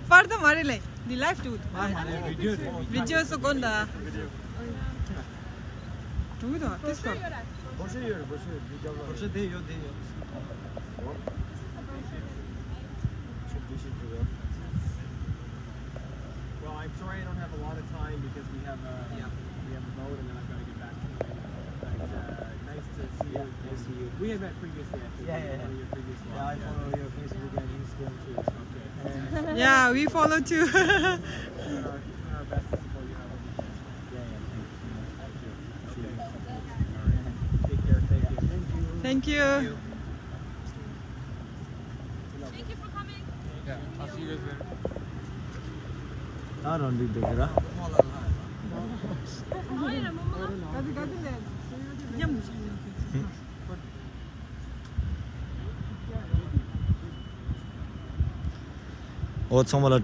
Further mare like the live too. Video so gonda. Tu do this go. Boşa değiyor. Well, I'm sorry I don't have a lot of time because we have a vote and then I've got to get back to it. But nice to see you. Nice to see you. We had met previously, actually. Yeah. One of your previous Yeah, I vlogs, follow your Facebook and Instagram too. Okay. Yeah, we follow too. Doing our best to support you. Take care. Thank you. Thank you for coming. Yeah, I'll see you guys later. I don't do the gra. Hayır ama O tsomala